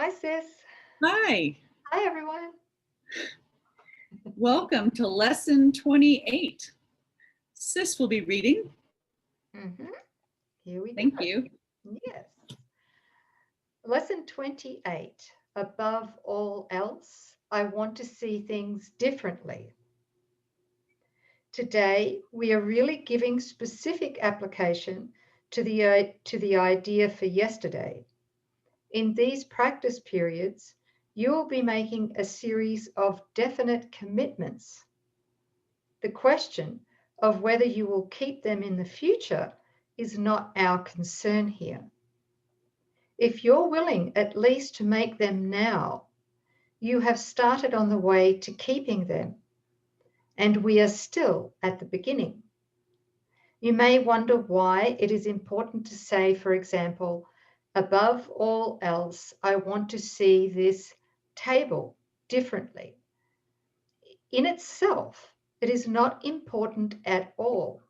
Hi, sis. Hi, Hi, everyone. welcome to lesson 28. Sis will be reading. Here we go. Thank you. Yes. Lesson 28. Above all else, I want to see things differently. Today, we are really giving specific application to the idea for yesterday. In these practice periods, you will be making a series of definite commitments. The question of whether you will keep them in the future is not our concern here. If you're willing at least to make them now, you have started on the way to keeping them, and we are still at the beginning. You may wonder why it is important to say, for example, above all else, I want to see this table differently. In itself, it is not important at all.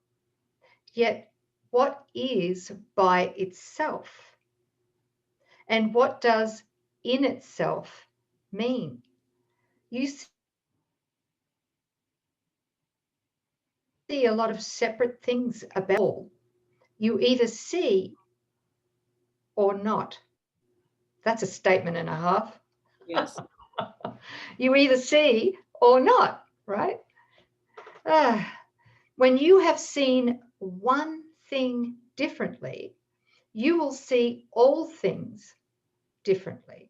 Yet, what is by itself? And what does in itself mean? You see a lot of separate things about all. You either see or not. That's a statement and a half. Yes. You either see or not, right? When you have seen one thing differently, you will see all things differently.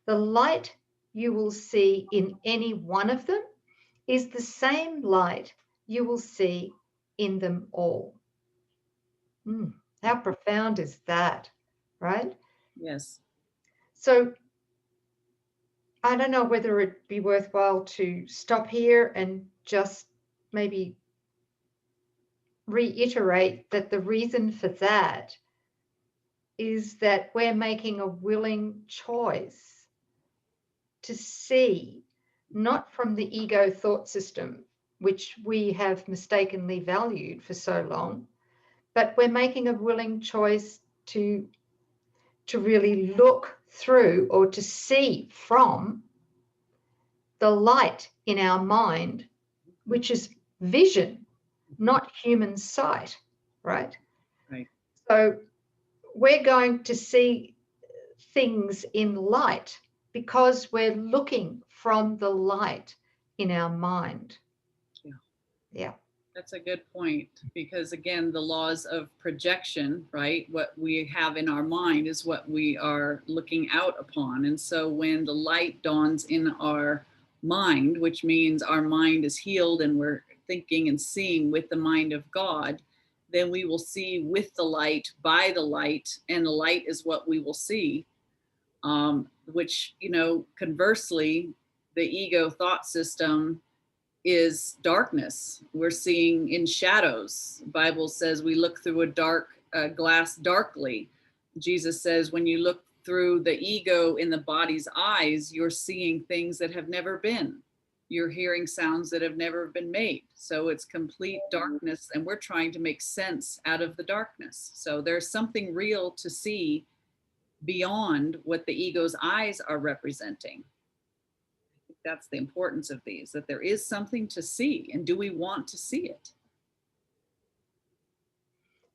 The light you will see in any one of them is the same light you will see in them all. How profound is that, right? Yes. So I don't know whether it'd be worthwhile to stop here and just maybe reiterate that the reason for that is that we're making a willing choice to see, not from the ego thought system, which we have mistakenly valued for so long, but we're making a willing choice to really look through or to see from the light in our mind, which is vision, not human sight, right? Right. So we're going to see things in light because we're looking from the light in our mind. Yeah. That's a good point, because again, the laws of projection, right? What we have in our mind is what we are looking out upon. And so when the light dawns in our mind, which means our mind is healed and we're thinking and seeing with the mind of God, then we will see with the light, by the light, and the light is what we will see. Which, conversely, the ego thought system is darkness. We're seeing in shadows. The Bible says we look through a dark glass darkly. Jesus says when you look through the ego in the body's eyes, you're seeing things that have never been. You're hearing sounds that have never been made. So it's complete darkness, and we're trying to make sense out of the darkness. So there's something real to see beyond what the ego's eyes are representing. That's the importance of these, that there is something to see, and do we want to see it?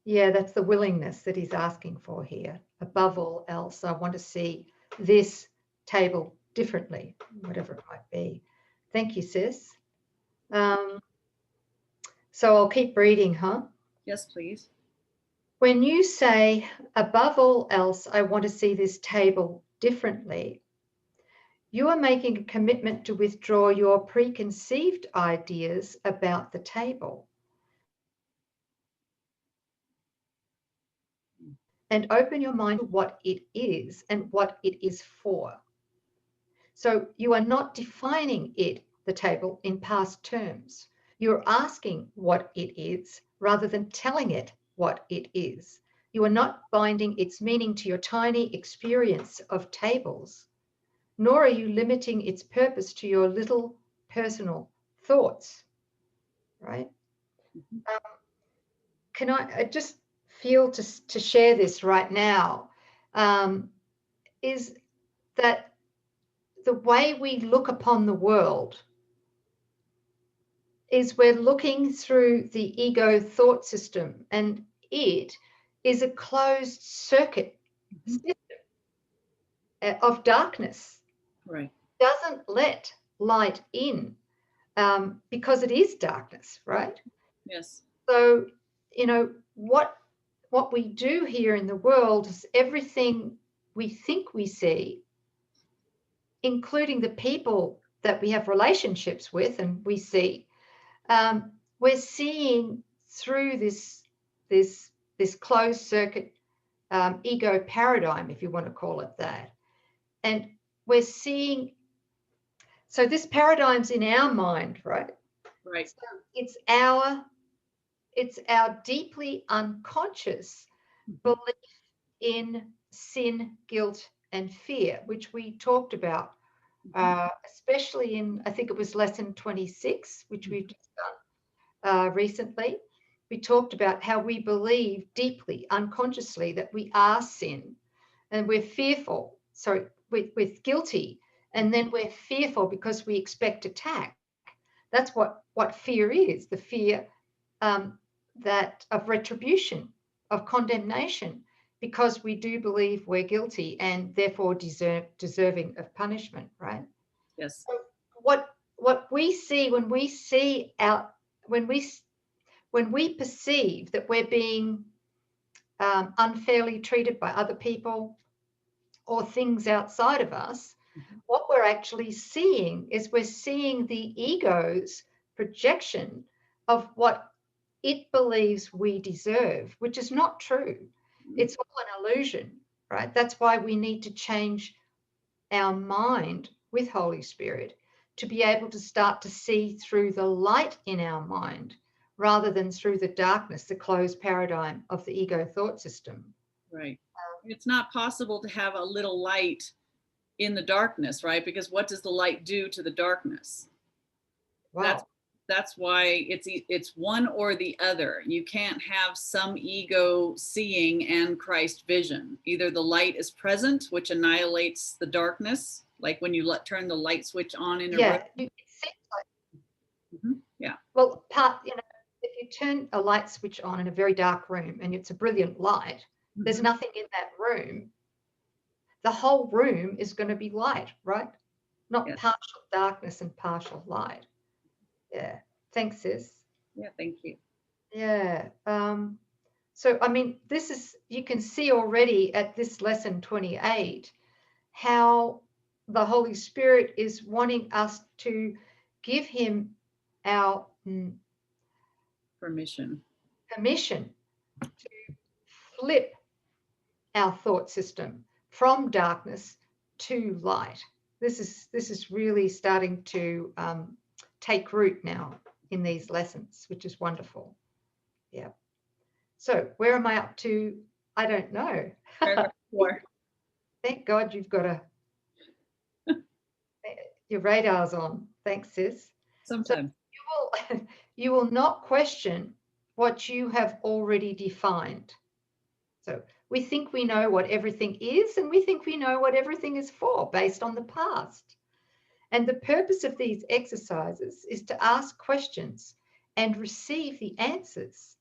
Yeah, that's the willingness that he's asking for here. Above all else, I want to see this table differently, whatever it might be. Thank you, sis. So I'll keep reading, huh? Yes, please. When you say, above all else, I want to see this table differently, you are making a commitment to withdraw your preconceived ideas about the table and open your mind to what it is and what it is for. So you are not defining it, the table, in past terms. You're asking what it is rather than telling it what it is. You are not binding its meaning to your tiny experience of tables, nor are you limiting its purpose to your little personal thoughts, right? Can I just feel to share this right now, is that the way we look upon the world is we're looking through the ego thought system, and it is a closed circuit system of darkness. Right. Doesn't let light in because it is darkness, right? Yes. So, what we do here in the world is everything we think we see, including the people that we have relationships with and we see, we're seeing through this closed circuit ego paradigm, if you want to call it that. And we're seeing, so this paradigm's in our mind, right? Right. So it's our deeply unconscious belief in sin, guilt, and fear, which we talked about, especially in, I think it was lesson 26, which we've just done recently. We talked about how we believe deeply, unconsciously, that we are sin, and we're fearful. So we're guilty, and then we're fearful because we expect attack. That's what fear is, the fear that of retribution, of condemnation, because we do believe we're guilty and therefore deserving of punishment, right? Yes. So what we see when we perceive that we're being unfairly treated by other people or things outside of us, what we're actually seeing is we're seeing the ego's projection of what it believes we deserve, which is not true. It's all an illusion, right? That's why we need to change our mind with Holy Spirit to be able to start to see through the light in our mind rather than through the darkness, the closed paradigm of the ego thought system. Right. It's not possible to have a little light in the darkness, right? Because what does the light do to the darkness? Wow. That's why it's one or the other. You can't have some ego seeing and Christ vision. Either the light is present, which annihilates the darkness, like when you turn the light switch on in a room. It seems like, Yeah. well, if you turn a light switch on in a very dark room and it's a brilliant light, there's nothing in that room. The whole room is going to be light, right? Not partial darkness and partial light. Yeah. Thanks, sis. Yeah, thank you. Yeah. So, I mean, you can see already at this lesson 28 how the Holy Spirit is wanting us to give him our permission to flip our thought system from darkness to light. This is really starting to take root now in these lessons, which is wonderful. Yeah. So where am I up to? I don't know. Paragraph 4. Thank God you've got your radar's on. Thanks, sis. Sometimes. So you will not question what you have already defined. So we think we know what everything is, and we think we know what everything is for based on the past. And the purpose of these exercises is to ask questions and receive the answers.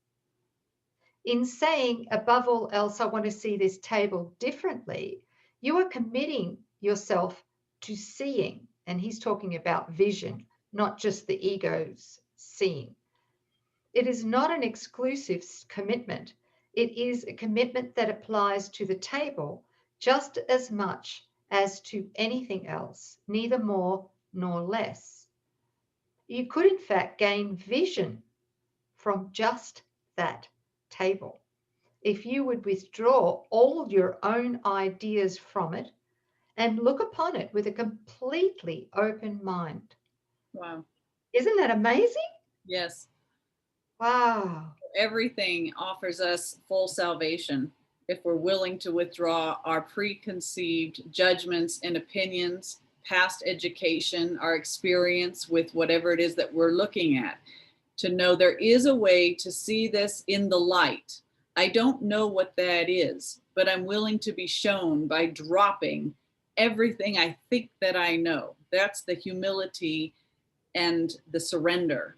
In saying, above all else, I want to see this table differently, you are committing yourself to seeing. And he's talking about vision, not just the ego's seeing. It is not an exclusive commitment. It is a commitment that applies to the table just as much as to anything else, neither more nor less. You could, in fact, gain vision from just that table if you would withdraw all your own ideas from it and look upon it with a completely open mind. Wow. Isn't that amazing? Yes. Wow. Everything offers us full salvation if we're willing to withdraw our preconceived judgments and opinions, past education, our experience with whatever it is that we're looking at, to know there is a way to see this in the light. I don't know what that is, but I'm willing to be shown by dropping everything I think that I know. That's the humility and the surrender.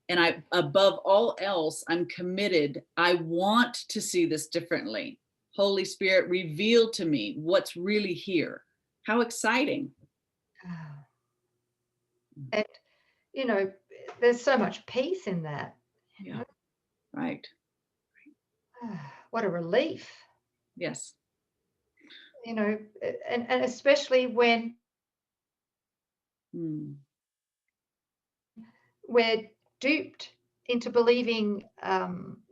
And I, above all else, I'm committed. I want to see this differently. Holy Spirit, reveal to me what's really here. How exciting. And, you know, there's so much peace in that. Yeah, right. What a relief. Yes. You know, and especially when we're duped into believing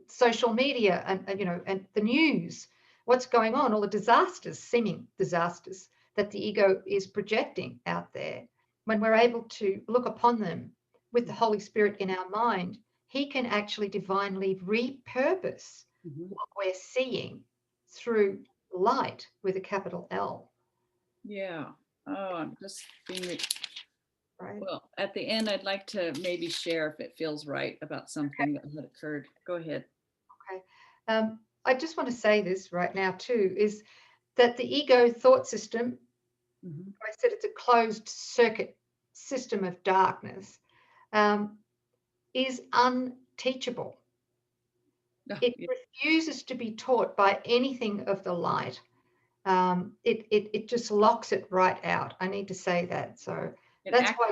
social media and you know, and the news, what's going on, all the disasters, seeming disasters that the ego is projecting out there. When we're able to look upon them with the Holy Spirit in our mind, he can actually divinely repurpose what we're seeing through light with a capital L. Yeah. Oh, I'm just being right. Well, at the end, I'd like to maybe share, if it feels right, about something that had occurred. Go ahead. Okay. I just want to say this right now too, is that the ego thought system, I said it's a closed circuit system of darkness, is unteachable. It refuses to be taught by anything of the light. It just locks it right out. I need to say that. So that's why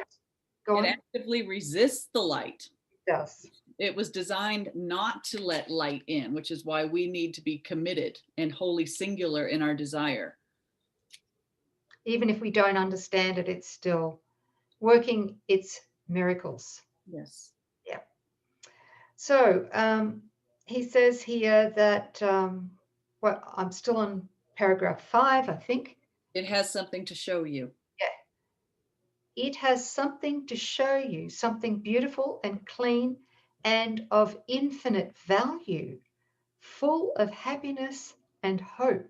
it actively resists the light. It does. It was designed not to let light in, which is why we need to be committed and wholly singular in our desire. Even if we don't understand it, it's still working its miracles. Yes. Yeah. So he says here that, well, I'm still on paragraph 5, I think. It has something to show you. Yeah. It has something to show you, something beautiful and clean and of infinite value, full of happiness and hope.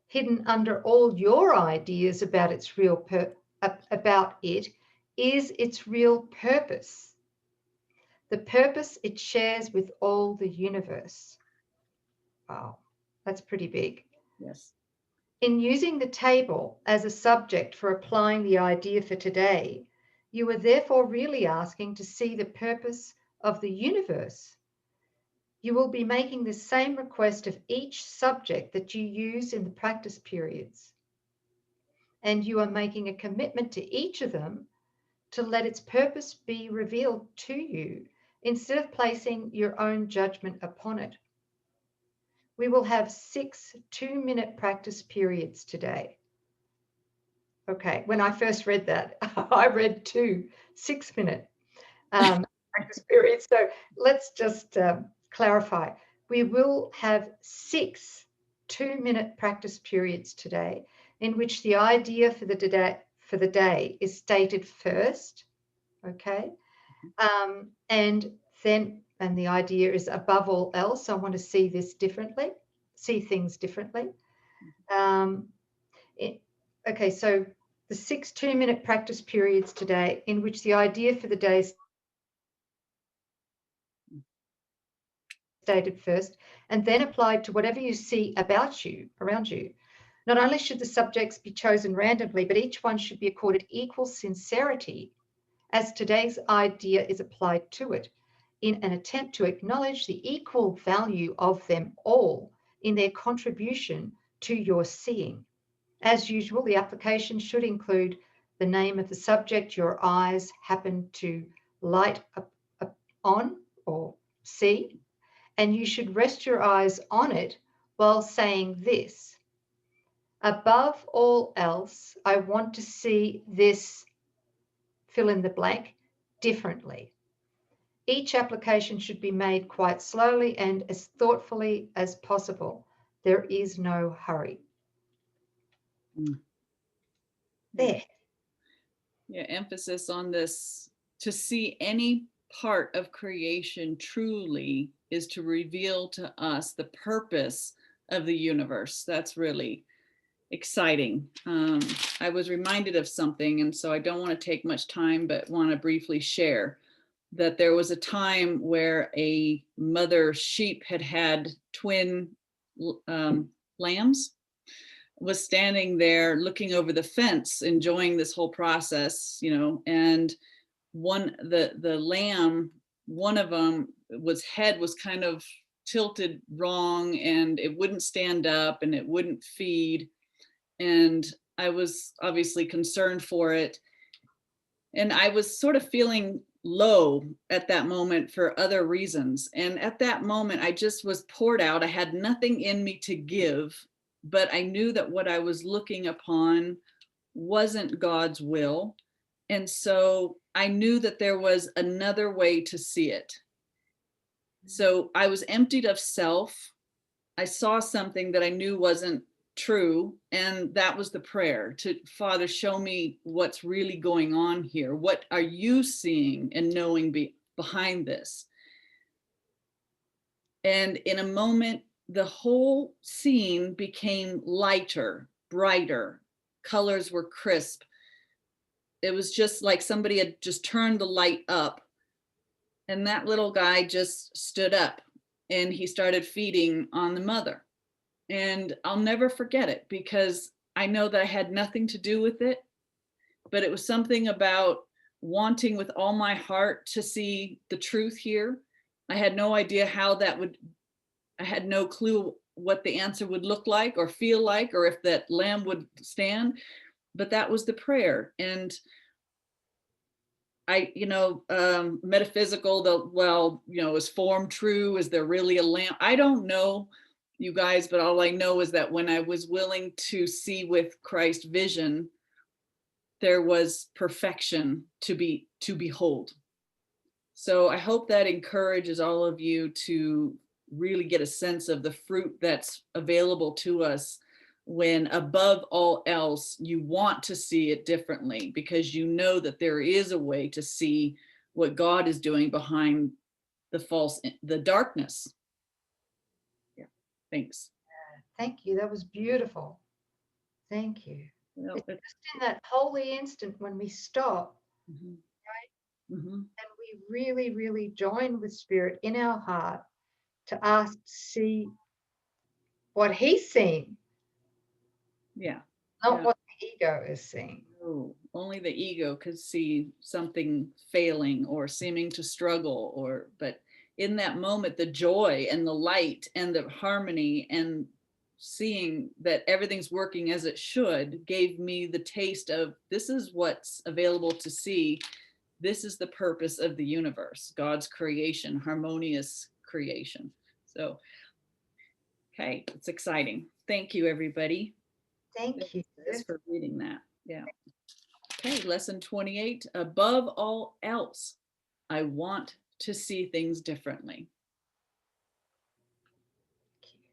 Hidden under all your ideas about its real about it is its real purpose. The purpose it shares with all the universe. Wow, that's pretty big. Yes. In using the table as a subject for applying the idea for today, you are therefore really asking to see the purpose of the universe. You will be making the same request of each subject that you use in the practice periods. And you are making a commitment to each of them to let its purpose be revealed to you instead of placing your own judgment upon it. We will have 6 2-minute practice periods today. Okay, when I first read that, I read 2 6-minute practice periods. So let's just clarify. We will have 6 2-minute practice periods today in which the idea for the day is stated first, okay? And the idea is above all else, I want to see this differently, see things differently. Okay, so the 6 2-minute practice periods today in which the idea for the day is stated first and then applied to whatever you see about you, around you. Not only should the subjects be chosen randomly, but each one should be accorded equal sincerity as today's idea is applied to it, in an attempt to acknowledge the equal value of them all in their contribution to your seeing. As usual, the application should include the name of the subject your eyes happen to light up on or see, and you should rest your eyes on it while saying this: above all else, I want to see this, fill in the blank, differently. Each application should be made quite slowly and as thoughtfully as possible. There is no hurry. There. Yeah, emphasis on this. To see any part of creation truly is to reveal to us the purpose of the universe. That's really exciting. I was reminded of something, and so I don't want to take much time, but want to briefly share that there was a time where a mother sheep had twin lambs. was standing there looking over the fence, enjoying this whole process, you know, and the lamb, one of them head was kind of tilted wrong, and it wouldn't stand up and it wouldn't feed. And I was obviously concerned for it. And I was sort of feeling low at that moment for other reasons. And at that moment, I just was poured out. I had nothing in me to give, but I knew that what I was looking upon wasn't God's will. And so I knew that there was another way to see it. So I was emptied of self. I saw something that I knew wasn't true, and that was the prayer to Father, show me what's really going on here. What are you seeing and knowing behind this? And in a moment, the whole scene became lighter, brighter. Colors were crisp. It was just like somebody had just turned the light up, and that little guy just stood up and he started feeding on the mother. And I'll never forget it, because I know that I had nothing to do with it, but it was something about wanting with all my heart to see the truth here. I had no idea how that would, I had no clue what the answer would look like or feel like, or if that lamb would stand, but that was the prayer. And metaphysical, well, is form true? Is there really a lamp? I don't know, you guys, but all I know is that when I was willing to see with Christ's vision, there was perfection to behold. So I hope that encourages all of you to really get a sense of the fruit that's available to us when, above all else, you want to see it differently, because you know that there is a way to see what God is doing behind the darkness. Yeah, thanks. Thank you. That was beautiful. Thank you. Well, it's just in that holy instant when we stop, mm-hmm. right? Mm-hmm. And we really, really join with Spirit in our heart to ask to see what He's seeing. Yeah. Not what the ego is seeing. No, only the ego could see something failing or seeming to struggle, but in that moment, the joy and the light and the harmony and seeing that everything's working as it should gave me the taste of, this is what's available to see. This is the purpose of the universe, God's creation, harmonious creation. So, okay, it's exciting. Thank you, everybody. Thank you. Thanks for reading that. Yeah. Okay, lesson 28. Above all else, I want to see things differently.